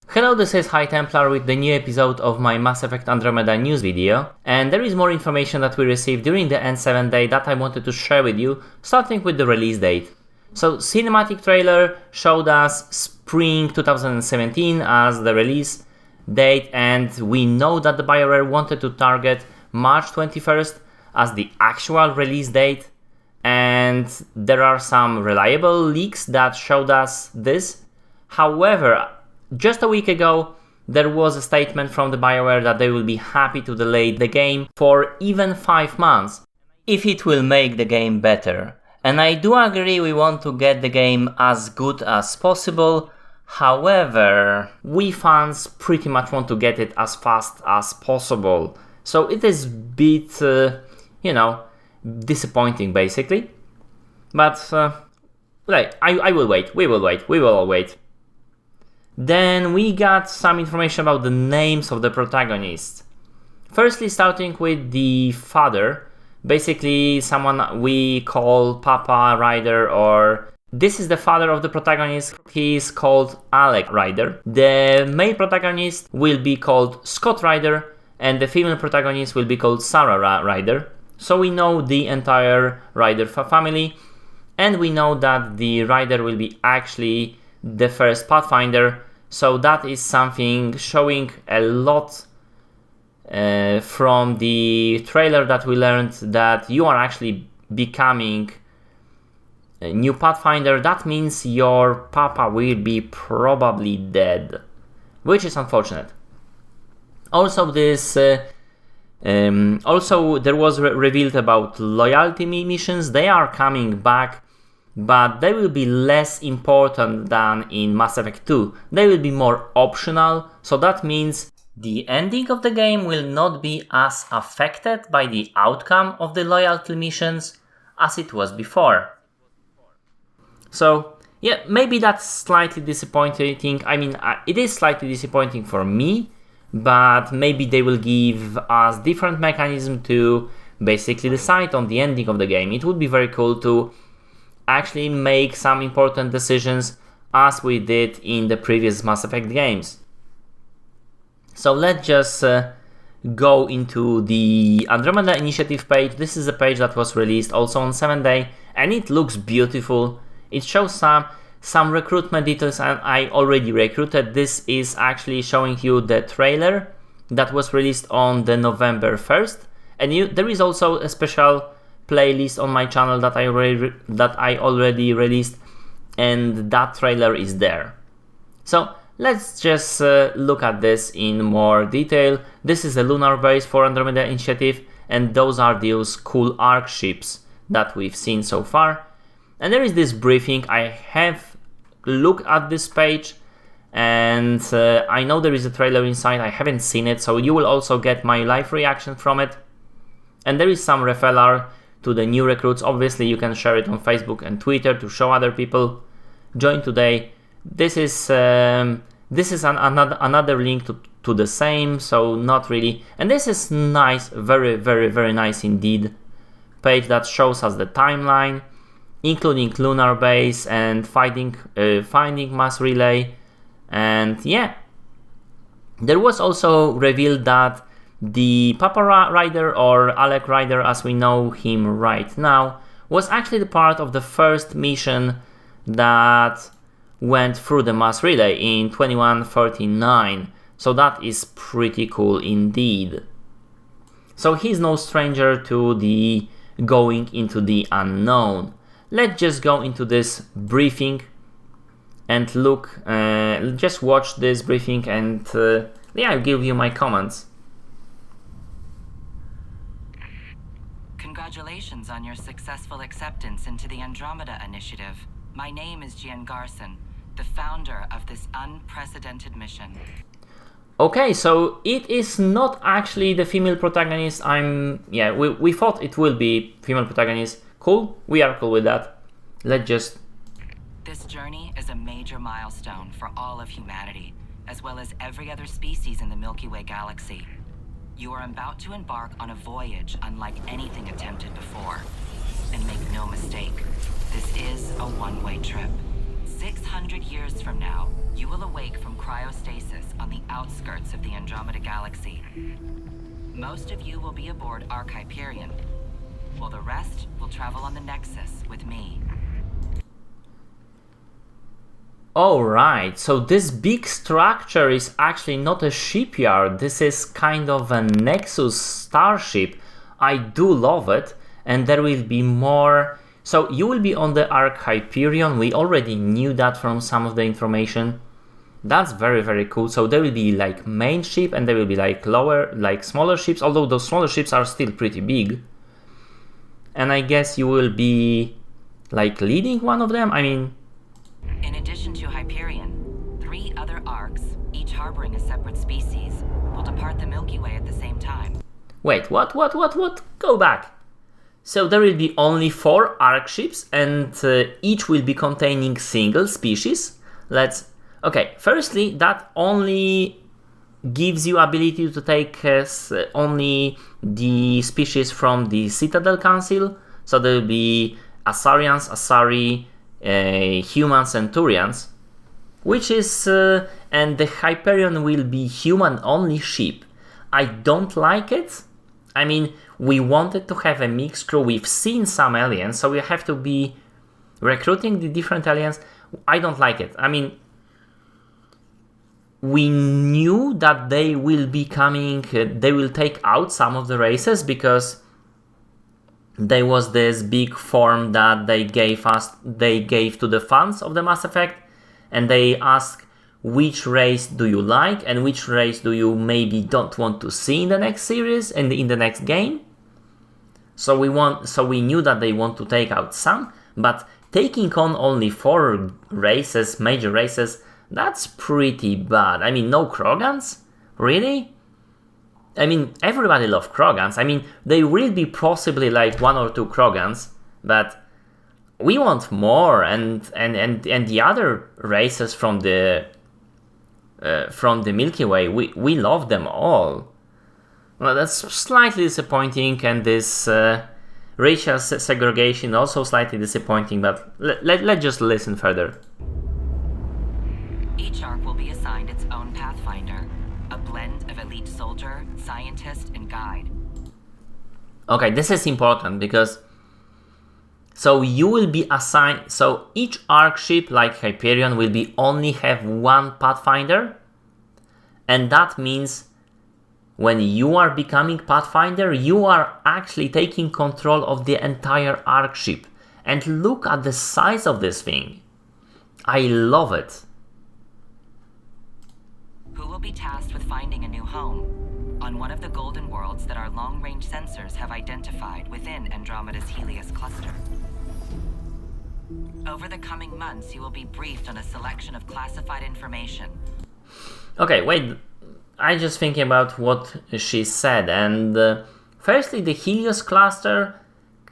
Hello, this is High Templar with the new episode of my Mass Effect Andromeda news video, and there is more information that we received during the N7 day that I wanted to share with you, starting with the release date. So, cinematic trailer showed us spring 2017 as the release date, and we know that the BioWare wanted to target March 21st as the actual release date, and there are some reliable leaks that showed us this. However, just a week ago, there was a statement from the BioWare that they will be happy to delay the game for even 5 months if it will make the game better. And I do agree we want to get the game as good as possible. However, we fans pretty much want to get it as fast as possible. So it is a bit, disappointing basically. But I will wait. We will all wait. Then we got some information about the names of the protagonists. Firstly, starting with the father, basically someone we call Papa Ryder, or this is the father of the protagonist. He is called Alec Ryder. The male protagonist will be called Scott Ryder, and the female protagonist will be called Sarah Ryder. So we know the entire Ryder family, and we know that the Ryder will be actually the first Pathfinder, so that is something showing a lot from the trailer that we learned that you are actually becoming a new Pathfinder. That means your papa will be probably dead, which is unfortunate. Also, there was revealed about loyalty missions. They are coming back, but they will be less important than in Mass Effect 2. They will be more optional, so that means the ending of the game will not be as affected by the outcome of the loyalty missions as it was before. So, yeah, maybe that's slightly disappointing. I mean, it is slightly disappointing for me, but maybe they will give us different mechanism to basically decide on the ending of the game. It would be very cool to actually make some important decisions as we did in the previous Mass Effect games. So let's just go into the Andromeda Initiative page. This is a page that was released also on 7th day, and it looks beautiful. It shows some recruitment details, and I already recruited. This is actually showing you the trailer that was released on the November 1st, and there is also a special playlist on my channel that I already released, and that trailer is there. So let's just look at this in more detail. This is a lunar base for Andromeda Initiative, and those are those cool ARC ships that we've seen so far. And there is this briefing. I have looked at this page, and I know there is a trailer inside. I haven't seen it, so you will also get my live reaction from it. And there is some referral to the new recruits. Obviously, you can share it on Facebook and Twitter to show other people. Join today. This is another link to the same, so not really. And this is nice, very, very, very nice indeed. Page that shows us the timeline, including lunar base and finding mass relay. And yeah, there was also revealed that the Papa Ryder, or Alec Ryder as we know him right now, was actually the part of the first mission that went through the mass relay in 2139. So that is pretty cool indeed. So he's no stranger to the going into the unknown. Let's just go into this briefing and look, just watch this briefing, and I'll give you my comments. Congratulations on your successful acceptance into the Andromeda Initiative. My name is Gian Garson, the founder of this unprecedented mission. Okay, so it is not actually the female protagonist. We thought it will be female protagonist. Cool, we are cool with that. Let's just... This journey is a major milestone for all of humanity, as well as every other species in the Milky Way galaxy. You are about to embark on a voyage unlike anything attempted before. And make no mistake, this is a one-way trip. 600 years from now, you will awake from cryostasis on the outskirts of the Andromeda galaxy. Most of you will be aboard Arc Hyperion, while the rest will travel on the Nexus with me. Alright, so this big structure is actually not a shipyard, this is kind of a Nexus starship. I do love it, and there will be more. So you will be on the Arc Hyperion, we already knew that from some of the information. That's very, very cool. So there will be like main ship and there will be like smaller ships, although those smaller ships are still pretty big. And I guess you will be like leading one of them, I mean... In addition to Hyperion, 3 other arcs, each harboring a separate species, will depart the Milky Way at the same time. Wait, what? Go back. So there will be only 4 arc ships and each will be containing single species. Okay, firstly, that only gives you ability to take only the species from the Citadel Council. So there will be Asarians, Asari, humans and Turians, which is and the Hyperion will be human only ship. I don't like it. I mean, we wanted to have a mixed crew. We've seen some aliens, so we have to be recruiting the different aliens. I don't like it. I mean, we knew that they will be coming, they will take out some of the races because there was this big form that they gave to the fans of the Mass Effect, and they asked which race do you like and which race do you maybe don't want to see in the next series and in the next game. So we knew that they want to take out some, but taking on only 4 races, major races, that's pretty bad. I mean, no Krogans? Really? I mean, everybody loves Krogans. I mean, there will be possibly like 1 or 2 Krogans, but we want more, and the other races from the Milky Way, we love them all. Well, that's slightly disappointing, and this racial segregation also slightly disappointing, but let's just listen further. Each arc will be assigned its own Pathfinder, a blend of elite soldier, scientist, and guide. Okay, this is important because so you will be assigned, so each arc ship like Hyperion will be only have 1 Pathfinder, and that means when you are becoming Pathfinder, you are actually taking control of the entire arc ship. And look at the size of this thing. I love it. Who will be tasked with finding a new home on one of the golden worlds that our long-range sensors have identified within Andromeda's Helios cluster. Over the coming months, you will be briefed on a selection of classified information. Okay, wait. I just thinking about what she said, and firstly, the Helios cluster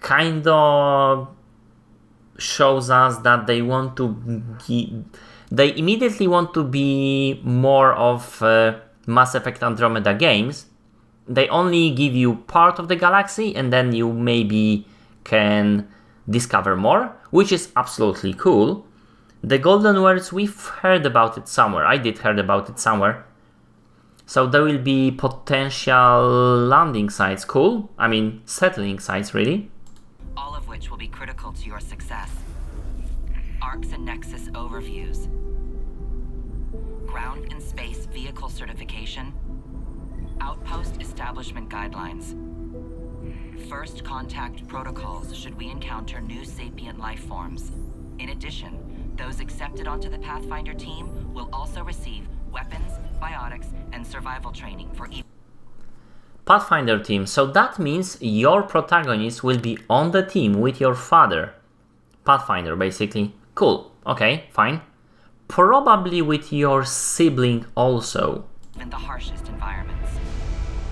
kind of shows us that they want to they immediately want to be more of Mass Effect Andromeda games. They only give you part of the galaxy and then you maybe can discover more, which is absolutely cool. The Golden Worlds, we've heard about it somewhere. I did heard about it somewhere. So there will be potential landing sites, cool. I mean, settling sites, really. All of which will be critical to your success. Arcs and Nexus overviews. Ground and space vehicle certification. Outpost establishment guidelines. First contact protocols should we encounter new sapient life forms. In addition, those accepted onto the Pathfinder team will also receive weapons, biotics, and survival training for each Pathfinder team, so that means your protagonist will be on the team with your father. Pathfinder, basically. Cool, okay, fine. Probably with your sibling also. in the harshest environments.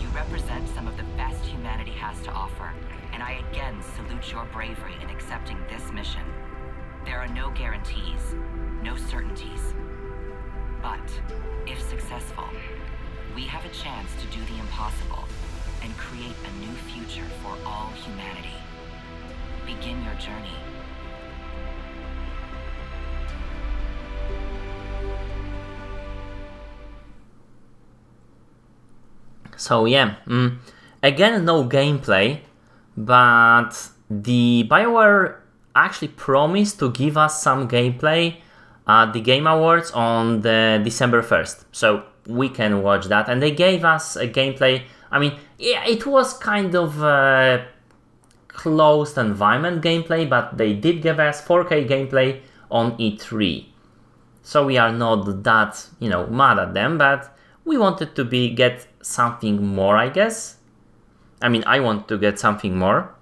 You represent some of the best humanity has to offer, and I again salute your bravery in accepting this mission. There are no guarantees, no certainties. But, if successful, we have a chance to do the impossible and create a new future for all humanity. Begin your journey. So yeah, again, no gameplay, but the BioWare actually promised to give us some gameplay at the Game Awards on the December 1st. So we can watch that. And they gave us a gameplay. I mean, yeah, it was kind of a closed environment gameplay, but they did give us 4K gameplay on E3. So we are not that, mad at them, but we wanted to get something more, I guess. I mean, I want to get something more.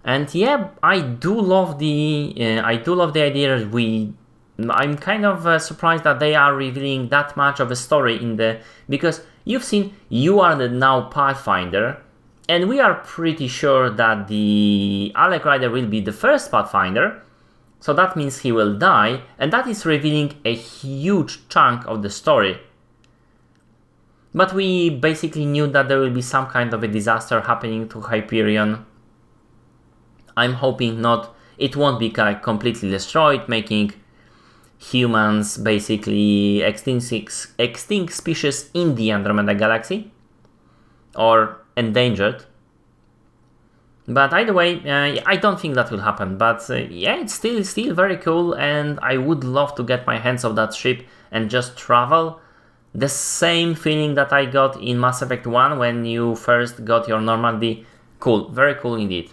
And yeah, I do love the idea that I'm kind of surprised that they are revealing that much of a story because you've seen you are the now Pathfinder, and we are pretty sure that the Alec Rider will be the first Pathfinder, so that means he will die, and that is revealing a huge chunk of the story. But we basically knew that there will be some kind of a disaster happening to Hyperion. I'm hoping it won't be completely destroyed, making humans basically extinct species in the Andromeda galaxy, or endangered. But either way, I don't think that will happen. But yeah, it's still very cool, and I would love to get my hands on that ship and just travel. The same feeling that I got in Mass Effect 1 when you first got your Normandy. Cool, very cool indeed.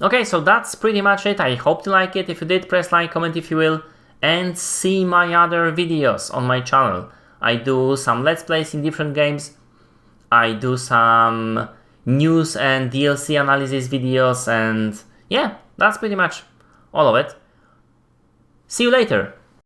Okay, so that's pretty much it. I hope you like it. If you did, press like, comment if you will, and see my other videos on my channel. I do some Let's Plays in different games. I do some news and DLC analysis videos, and yeah, that's pretty much all of it. See you later!